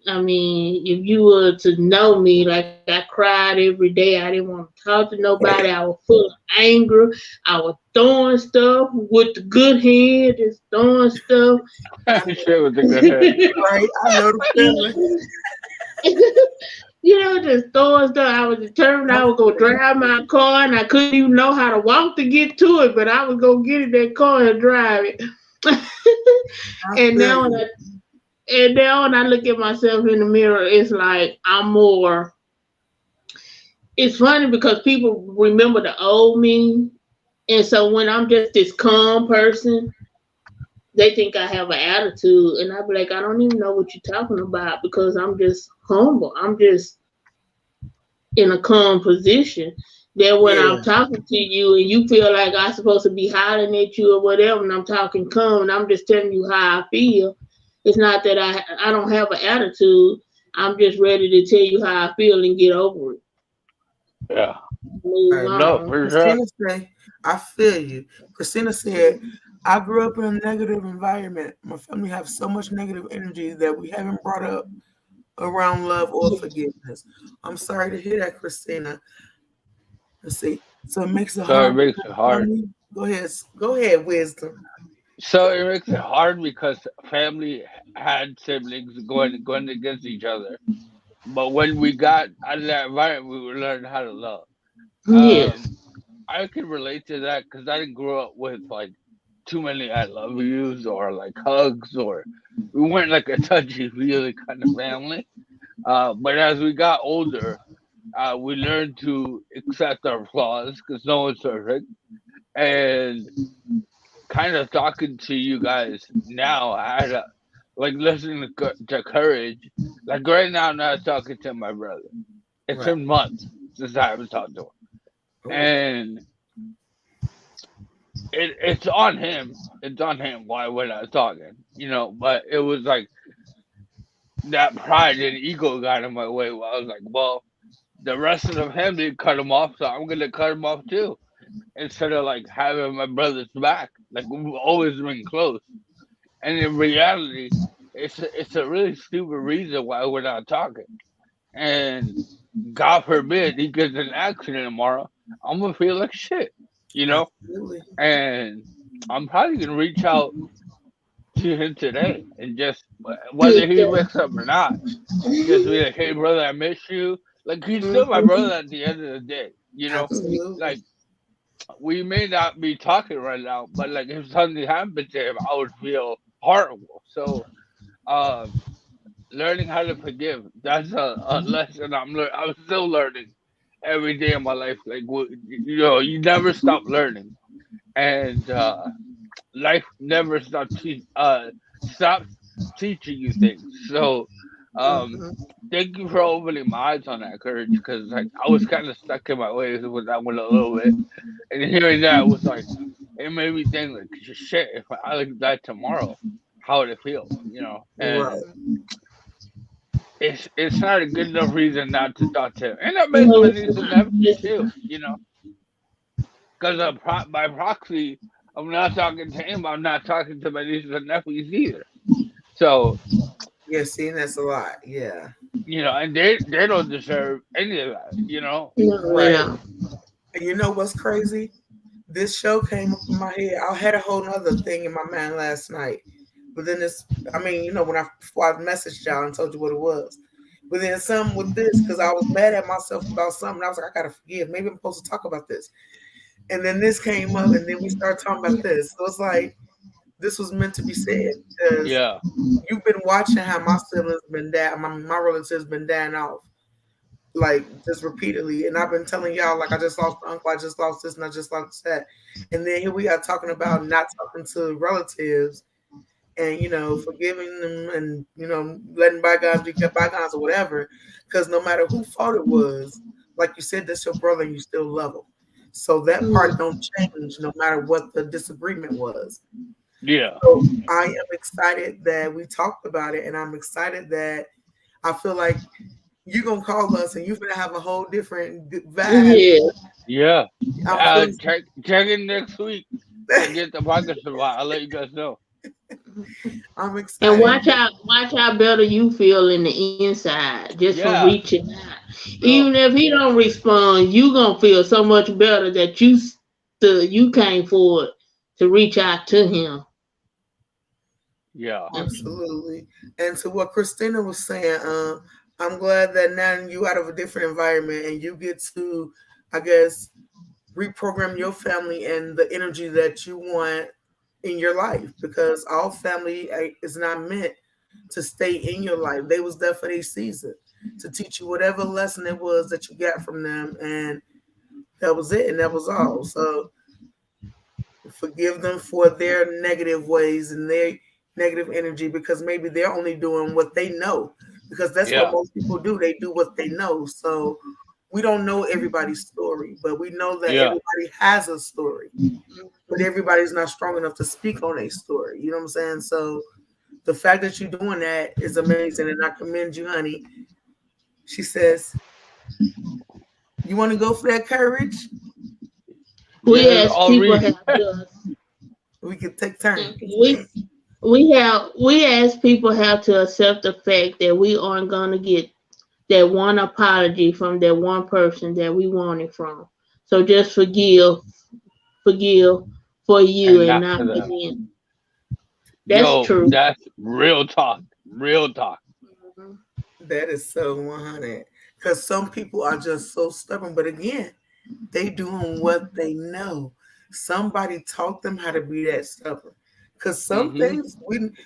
I mean, if you were to know me, like I cried every day. I didn't want to talk to nobody. I was full of anger. I was throwing stuff with the good hand, just throwing stuff. I know, Shit with the good head. right? I know the feeling. Just throwing stuff. I was determined I I was gonna feel you. drive my car, and I couldn't even know how to walk to get to it, but I was gonna get in that car and drive it. I and feel now when you. I and now when I look at myself in the mirror, it's like I'm more. It's funny because people remember the old me, and so when I'm just this calm person, they think I have an attitude, and I be like, I don't even know what you're talking about because I'm just humble. I'm just in a calm position. That when I'm Yeah. talking to you and you feel like I'm supposed to be hollering at you or whatever, and I'm talking calm and I'm just telling you how I feel. It's not that I don't have an attitude. I'm just ready to tell you how I feel and get over it. Yeah. Move Right. No, on. for sure. Christina said, I feel you. Christina said, I grew up in a negative environment. My family have so much negative energy that we haven't brought up around love or forgiveness. I'm sorry to hear that, Christina. Let's see. So it makes it So it hard with makes it my hard. family. Go ahead. Go ahead, wisdom. So it makes it hard because family had siblings going against each other. But when we got out of that environment, we learned how to love. Yes. Um, I can relate to that because I didn't grow up with like too many I love yous or like hugs, or we weren't like a touchy feely kind of family. But as we got older, we learned to accept our flaws because no one's perfect. And kind of talking to you guys now, I had a, like listening to Courage. Like right now, I'm not talking to my brother. It's Right. been months since I haven't talked to him, Oh, and it's on him. It's on him why we're not talking, you know. But it was like that pride and ego got in my way. Where I was like, well, the rest of them him didn't cut him off, so I'm gonna cut him off too. Instead of like having my brother's back, like we've always been close. And in reality, it's a really stupid reason why we're not talking. And God forbid he gets in an accident tomorrow, I'm gonna feel like shit, you know. absolutely. And I'm probably gonna reach out to him today and just whether Good he day. wakes up or not, just be like, "Hey, brother, I miss you." Like he's still my Mhm. brother at the end of the day, you know. Absolutely. Like we may not be talking right now, but like if something happened to him, I would feel horrible. So, um, learning how to forgive, that's a lesson I'm still learning every day of my life. Like you know, you never stop learning, and life never stops teaching you things. So, um, Hmm. thank you for opening my eyes on that, Courage, because like I was kind of stuck in my ways with that one a little bit, and hearing that was like it made me think like shit. If I like that tomorrow, how would it feel? You know, and Right. it's not a good enough reason not to talk to him. And I miss No, my it's niece and not. nephew It's too, not. you know, because by proxy, I'm not talking to him. I'm not talking to my nieces and nephews either. So Yeah, see, that's a lot. Yeah. you know, and they don't deserve any of that, you know. No, they Right. don't. And you know what's crazy? This show came up in my head. I had a whole nother thing in my mind last night. But then this, I mean, when before I messaged y'all and told you what it was. But then some with this, because I was mad at myself about something. I was like, I gotta forgive. Maybe I'm supposed to talk about this. And then this came up, and then we started talking about this. So it's like this was meant to be said because Yeah, you've been watching how my siblings been down, my relatives been dying off, like just repeatedly. And I've been telling y'all, like, I just lost my uncle, I just lost this, and I just lost that. And then here we are talking about not talking to relatives and, forgiving them and, letting bygones be kept bygones or whatever. Because no matter who fault it was, like you said, that's your brother and you still love him. So that part Mm. don't change no matter what the disagreement was. yeah, So I am excited that we talked about it, and I'm excited that I feel like you're gonna call us and you're gonna have a whole different vibe. Yeah. yeah. I'm feeling Check in next week to get the podcast about. I'll let you guys know. I'm And excited. watch how better you feel in the inside just from Yeah, reaching out. Even no, if he don't respond, you gonna feel so much better that you came forward to reach out to him. yeah, Absolutely. And to what Christina was saying, I'm glad that now you out of a different environment and you get to, I guess, reprogram your family and the energy that you want in your life, because all family is not meant to stay in your life. They was there for their season to teach you whatever lesson it was that you got from them, and that was it, and that was all. So forgive them for their negative ways and their negative energy, because maybe they're only doing what they know, because that's what yeah, most people do. They do what they know. So we don't know everybody's story, but we know that yeah, everybody has a story, but everybody's not strong enough to speak on a story. You know what I'm saying? So the fact that you're doing that is amazing, and I commend you, honey. She says, "You want to go for that courage? We yeah. as I'll people read. have to We could take turns." we we as people have to accept the fact that we aren't gonna get that one apology from that one person that we want it from. So just forgive for you And and not not to for them. them. That's Yo, true. that's real talk. Real talk. Mhm. That is so 100. Because some people are just so stubborn. But again, they doing what they know. Somebody taught them how to be that stubborn. Because some Mm-hmm. things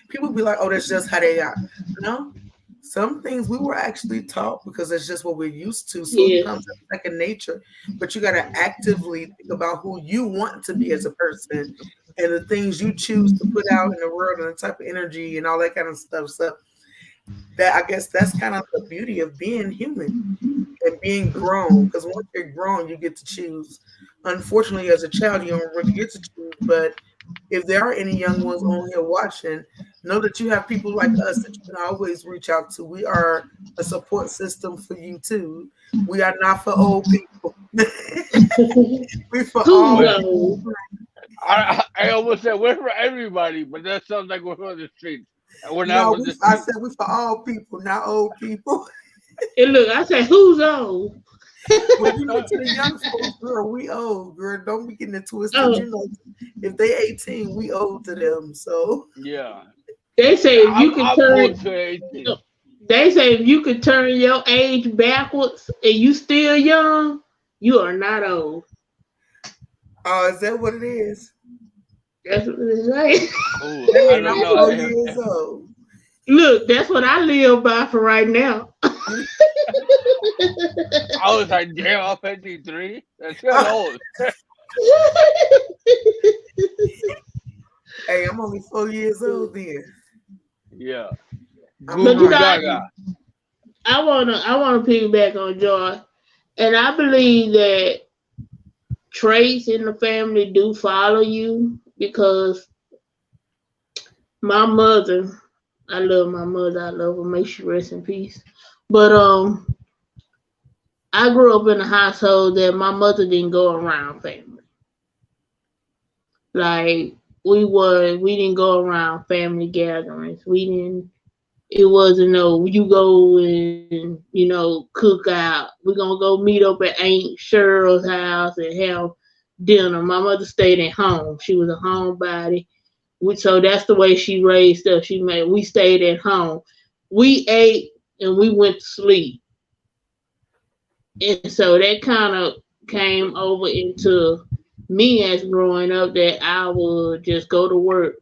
people be like, oh, that's just how they are. No, some things we were actually taught because it's just what we're used to. So it Yes. becomes second nature. But you got to actively think about who you want to be as a person and the things you choose to put out in the world and the type of energy and all that kind of stuff. So that I guess that's kind of the beauty of being human and being grown. Because once you're grown, you get to choose. Unfortunately, as a child, you don't really get to choose. But if there are any young ones on here watching, know that you have people like us that you can always reach out to. We are a support system for you too. We are not for old people. We for Who's all Well, old? people. I almost said we're for everybody, but that sounds like we're for the streets. And we're not No, for the I streets. said we for all people, not old people. And look, I said, who's old? Well, to the young folks, girl, we old, girl. Don't be getting it twisted. Oh, If they 18, we old to them. So Yeah. they say if you can I'm turn, old to 18. they say if you could turn your age backwards and you still young, you are not old. is that what it is? That's what they say. Oh, That I means don't I'm know. 4 years old. Look, that's what I live by for right now. I was like, damn, I'm 53. That's kind of old. Hey, I'm only 4 years old then. Yeah. I'm But you Guru know, right. Gaga. I wanna piggyback on Joy, and I believe that traits in the family do follow you because my mother, I love my mother, I love her, may she rest in peace. But I grew up in a household that my mother didn't go around family. Like we didn't go around family gatherings. We didn't it wasn't no you go and cook out. We're gonna go meet up at Aunt Cheryl's house and have dinner. My mother stayed at home. She was a homebody. So that's the way she raised us. We stayed at home. We ate and we went to sleep. And so that kind of came over into me as growing up that I would just go to work,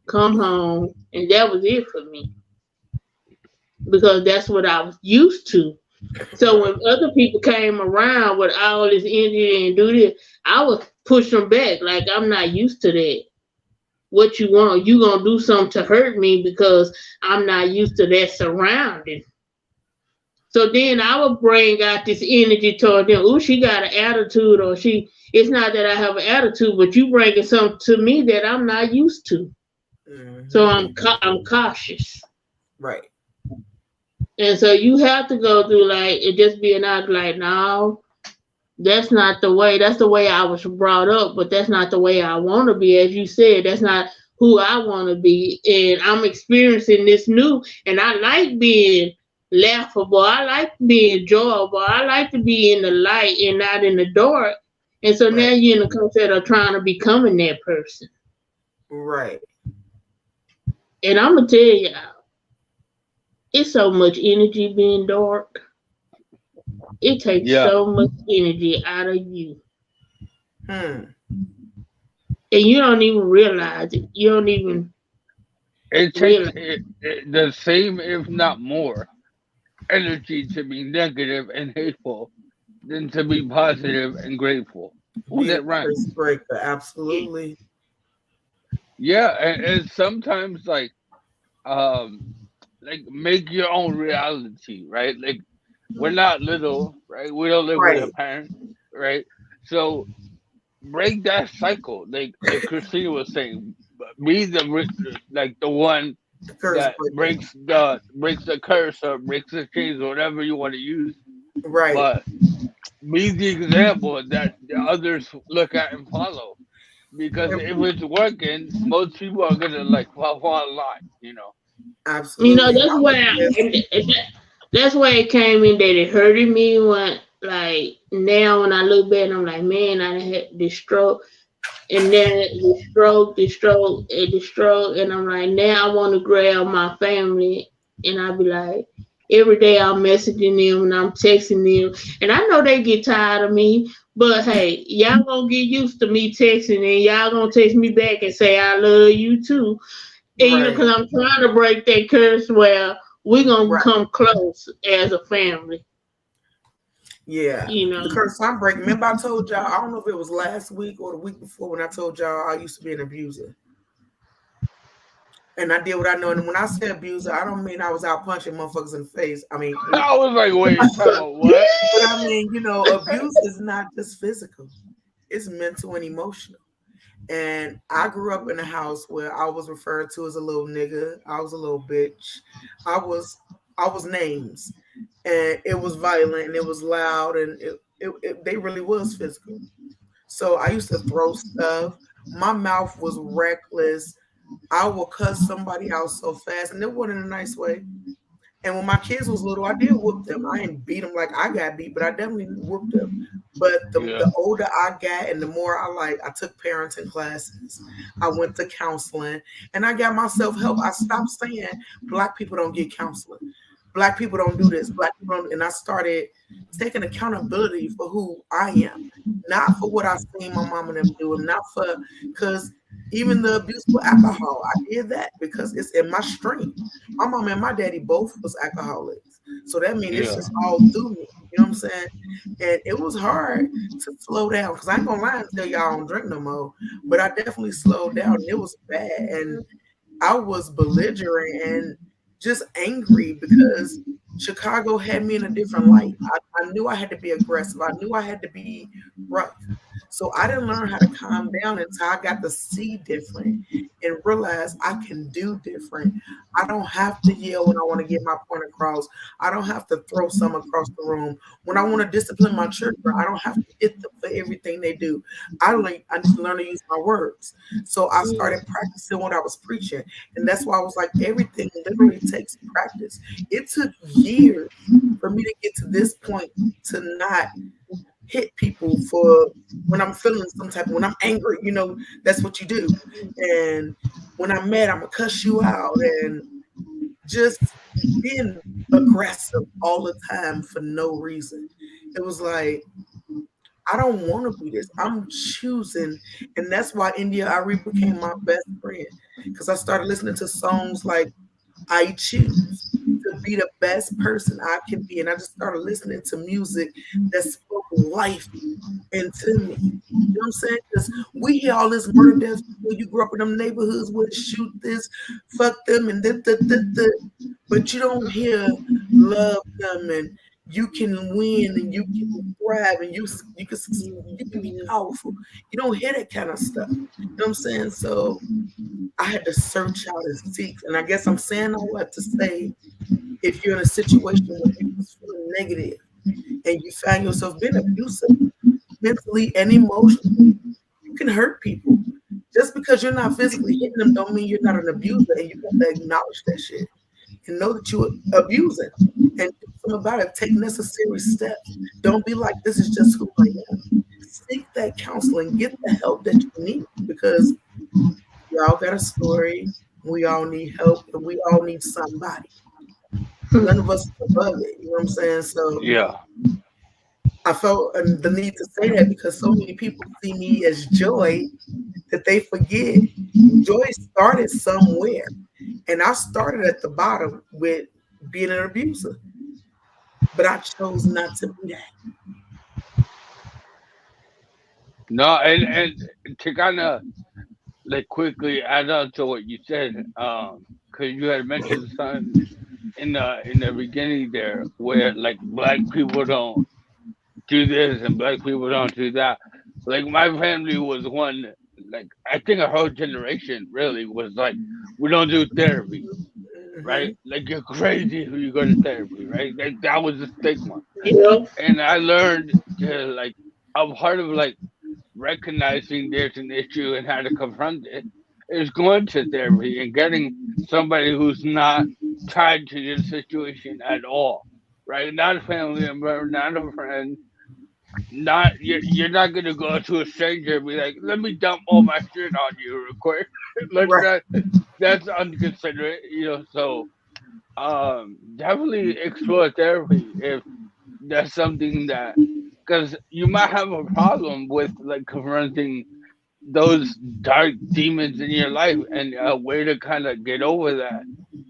come home, and that was it for me because that's what I was used to. So Right. when other people came around with all this energy and do this, I would push them back. Like I'm not used to that. What you want? You gonna do something to hurt me because I'm not used to that surrounding. So then I would bring out this energy toward them. Oh, she got an attitude, or she. It's not that I have an attitude, but you bringing something to me that I'm not used to. So Hmm. I'm cautious. Right. And so you have to go through like it just being out like, no, that's not the way. That's the way I was brought up, but that's not the way I want to be. As you said, that's not who I want to be. And I'm experiencing this new, and I like being laughable. I like being enjoyable. I like to be in the light and not in the dark. And so now Right. you're in the concept of trying to becoming that person. Right. And I'm gonna tell you, it's so much energy being dark. It takes Yeah. so much energy out of you. Hmm. And you don't even realize it. You don't even It takes realize the same, if not more, energy to be negative and hateful than to be positive and grateful. Oh, Be the that rhymes. curse breaker. it. Absolutely. Yeah, and sometimes um make your own reality, right? Like we're not little, right? We don't live with a Right. parent, right? So break that cycle. Like Christina was saying, be like the one The curse that breaker. breaks the curse or breaks the chains or whatever you want to use. Right. But be the example that the others look at and follow. Because if it's working, most people are gonna like fall in line. You know, Absolutely. And that's I why would just that's why it came in that it hurted me when like now when I look back I'm like, man, I had this stroke and then the stroke and I'm like, now I want to grab my family and I be like, every day I'm messaging them and I'm texting them. And I know they get tired of me, but hey, y'all gonna get used to me texting and y'all gonna text me back and say I love you too. And Right. because I'm trying to break that curse where we're gonna Right. come close as a family. Yeah. You know. The curse I'm breaking. Remember I told y'all, I don't know if it was last week or the week before when I told y'all I used to be an abuser. And I did what I know. And when I say abuser, I don't mean I was out punching motherfuckers in the face. I mean, I was like, wait, time out, what? but I mean, abuse is not just physical, it's mental and emotional. And I grew up in a house where I was referred to as a little nigga. I was a little bitch. I was I was names, and it was violent and it was loud and they really was physical. So I used to throw stuff. My mouth was reckless. I would cuss somebody out so fast, and it wasn't in a nice way. And when my kids was little, I did whoop them. I didn't beat them like I got beat, but I definitely whooped them. But Yeah, the older I got and the more I took parenting classes, I went to counseling, and I got myself help. I stopped saying black people don't get counseling. Black people don't do this. Black people don't, and I started taking accountability for who I am, not for what I seen my mom and them do, and not for because even the abuse with alcohol, I did that because it's in my stream. My mom and my daddy both was alcoholics. So that means it's yeah, just all through me. You know what I'm saying? And it was hard to slow down because I ain't gonna lie and tell y'all I don't drink no more. But I definitely slowed down and it was bad. And I was belligerent and just angry because Chicago had me in a different light. I knew I had to be aggressive. I knew I had to be rough. So I didn't learn how to calm down until I got to see different and realize I can do different. I don't have to yell when I want to get my point across. I don't have to throw some across the room. When I want to discipline my children, I don't have to hit them for everything they do. I need to learn to use my words. So I started practicing what I was preaching. And that's why I was like, everything literally takes practice. It took years for me to get to this point to not hit people for when I'm feeling some type of when I'm angry, that's what you do. And when I'm mad, I'm gonna cuss you out and just being aggressive all the time for no reason. It was like I don't want to be this. I'm choosing, and that's why India Ari became my best friend because I started listening to songs like I choose to be the best person I can be. And I just started listening to music that spoke life into me. You know what I'm saying? Because we hear all this murder deaths. You grew up in them neighborhoods where shoot this, fuck them, and but you don't hear love them and you can win and you can thrive and you can be powerful. You don't hear that kind of stuff. You know what I'm saying? So I had to search out and seek. And I guess I'm saying all that to say if you're in a situation where you're just feeling negative and you find yourself being abusive mentally and emotionally, you can hurt people. Just because you're not physically hitting them don't mean you're not an abuser, and you have to acknowledge that shit and know that you're abusing and do something about it. Take necessary steps. Don't be like, this is just who I am. Seek that counseling. Get the help that you need because we all got a story. We all need help, and we all need somebody. None of us is above it. You know what I'm saying? So yeah. I felt the need to say that because so many people see me as joy that they forget joy started somewhere. And I started at the bottom with being an abuser, but I chose not to be that. No, and to kind of like quickly add on to what you said, because you had mentioned something in the beginning there where like black people don't do this and black people don't do that. Like my family was one, like I think our whole generation really was like, we don't do therapy, right? Hmm. Like you're crazy if you go to therapy, right? Like that was the stigma. Yep. And I learned to like a part of like recognizing there's an issue and how to confront it is going to therapy and getting somebody who's not tied to your situation at all, right? Not a family member, not a friend, not you're not gonna go to a stranger and be like, let me dump all my shit on you real quick. Like Right. that's unconsiderate, you know. So definitely explore therapy if that's something that, because you might have a problem with like confronting those dark demons in your life, and a way to kind of get over that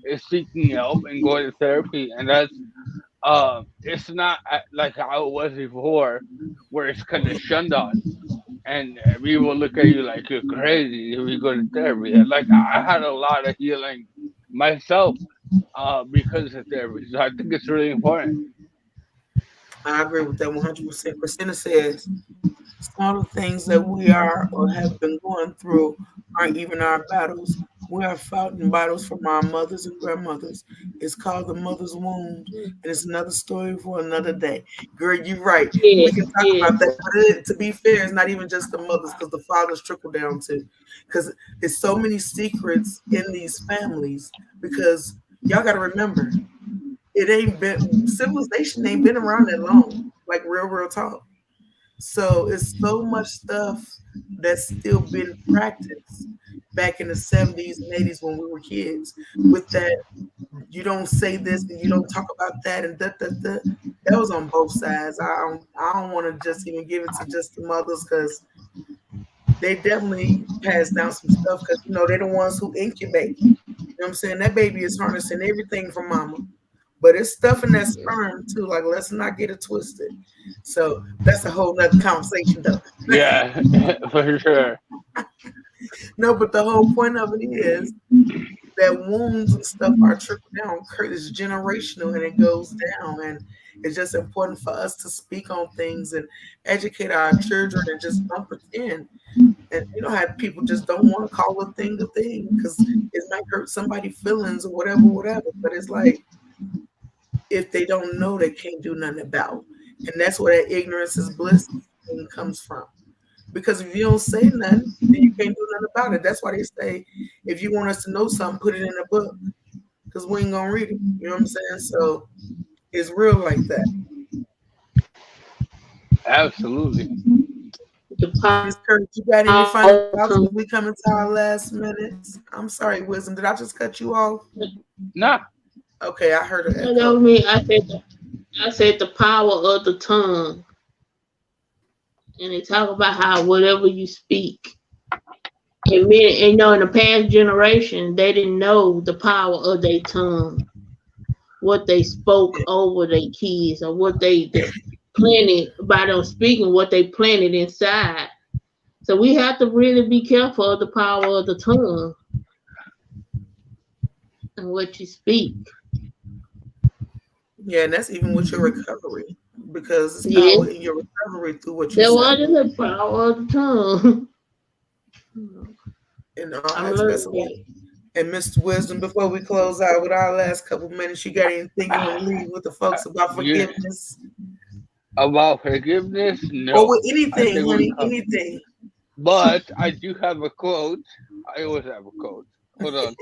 is seeking help and going to therapy. And that's it's not like how it was before, where it's kind of shunned on, and people look at you like you're crazy if you go to therapy. And like I had a lot of healing myself because of therapy, so I think it's really important. I agree with that 100%. Christina says some of the things that we are or have been going through aren't even our battles. We are fighting battles from our mothers and grandmothers. It's called the mother's wound, and it's another story for another day. Girl, you're right. We can Yes, talk about yes. that, but to be fair, it's not even just the mothers because the fathers trickle down too. Because there's so many secrets in these families. Because y'all got to remember, it ain't been civilization ain't been around that long. Like real talk. So it's so much stuff that's still been practiced back in the 70s and 80s when we were kids. With that, you don't say this and you don't talk about that and that. That was on both sides. I don't want to just even give it to just the mothers because they definitely pass down some stuff because they're the ones who incubate. You know what I'm saying? That baby is harnessing everything from mama. But it's stuff in that sperm too. Like let's not get it twisted. So that's a whole nother conversation though. Yeah, for sure. No, but the whole point of it is that wounds and stuff are trickle down. It's generational and it goes down. And it's just important for us to speak on things and educate our children and just don't pretend. And you know how people just don't want to call a thing because it might hurt somebody's feelings or whatever. But it's like if they don't know, they can't do nothing about. And that's where that ignorance is bliss thing comes from. Because if you don't say nothing, then you can't do nothing about it. That's why they say, if you want us to know something, put it in a book, because we ain't gonna read it. You know what I'm saying? So it's real like that. Absolutely. The power Miss Kurt, you got any of final the thoughts tongue. as we come into our last minutes? I'm sorry, Wisdom. Did I just cut you off? Nah. Okay, I heard an No, that was echo. me. I said the power of the tongue, and they talk about how whatever you speak. And in the past generation, they didn't know the power of their tongue, what they spoke over their kids, or what they planted by them speaking, what they planted inside. So we have to really be careful of the power of the tongue and what you speak. Yeah, and that's even with your recovery, because it's Yes, power in your recovery through what you there say was the power of the tongue. in all I'm aspects of learning life. that. And Mr. Wisdom, before we close out with our last couple minutes, you got anything you want to leave with the folks about You forgiveness? about forgiveness? Or No. with I anything, think we honey, covered. anything. But I do have a quote. I always have a quote. Hold on.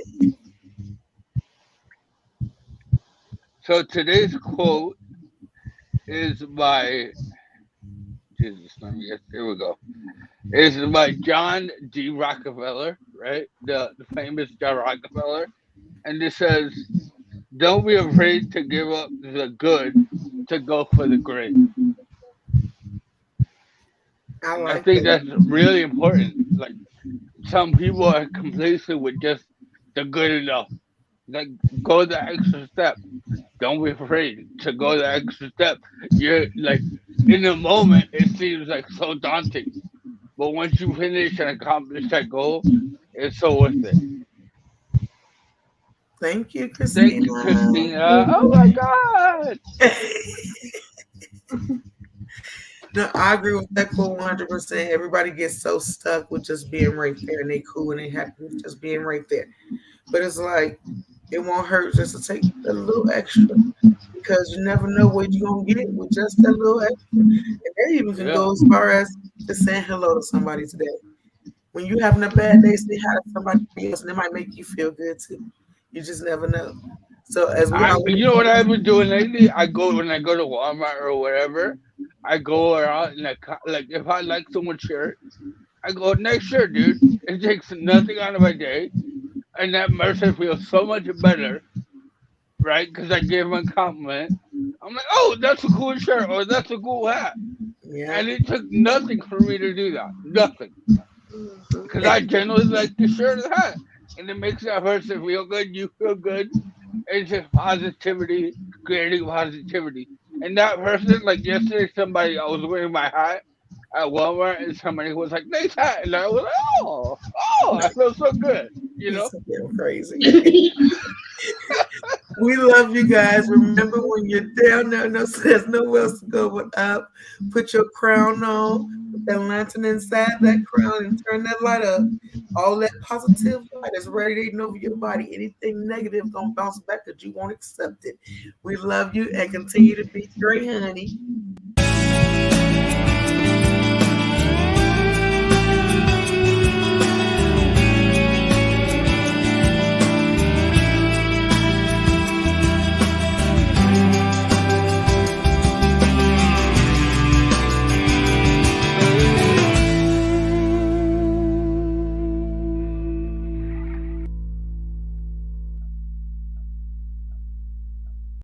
So today's quote is by Jesus. Let me get. Here we go. Is by John D. Rockefeller, right? The famous John Rockefeller, and it says, "Don't be afraid to give up the good to go for the great." I And I like think that. that's really important. Like some people are complacent with just the good enough. Like go the extra step. Don't be afraid to go the extra step. You're like in the moment it seems like so daunting. But once you finish and accomplish that goal, it's so worth it. Thank you, Thank you, Christina. Christina. Oh my God. No, I agree with that quote 100%. Everybody gets so stuck with just being right there and they cool and they happy with just being right there. But it's like, it won't hurt just to take a little extra because you never know what you're going to get with just that little extra. And that even can Yeah. go as far as just saying hello to somebody today. When you're having a bad day, say hi to somebody else and it might make you feel good too. You just never know. So as we always You know what I've been doing lately? I go when I go to Walmart or whatever. I go around and like if I like someone's shirt, I go next shirt, dude. It takes nothing out of my day, and that person feels so much better right? Because I gave him a compliment. I'm like, oh, that's a cool shirt or that's a cool hat. Yeah. And it took nothing for me to do that. Nothing. Because And I generally like the shirt or the hat. And it makes that person feel good. You feel good. It's just positivity, creating positivity. And that person, like yesterday, somebody, I was wearing my hat at Walmart and somebody was like, nice hat. And I was like, I feel so good, you he's know? so damn crazy. We love you guys. Remember, when you're down there, no, there's nowhere else to go but up. Put your crown on, put that lantern inside that crown, and turn that light up. All that positive light is radiating over your body. Anything negative gonna bounce back because you won't accept it. We love you and continue to be great, honey.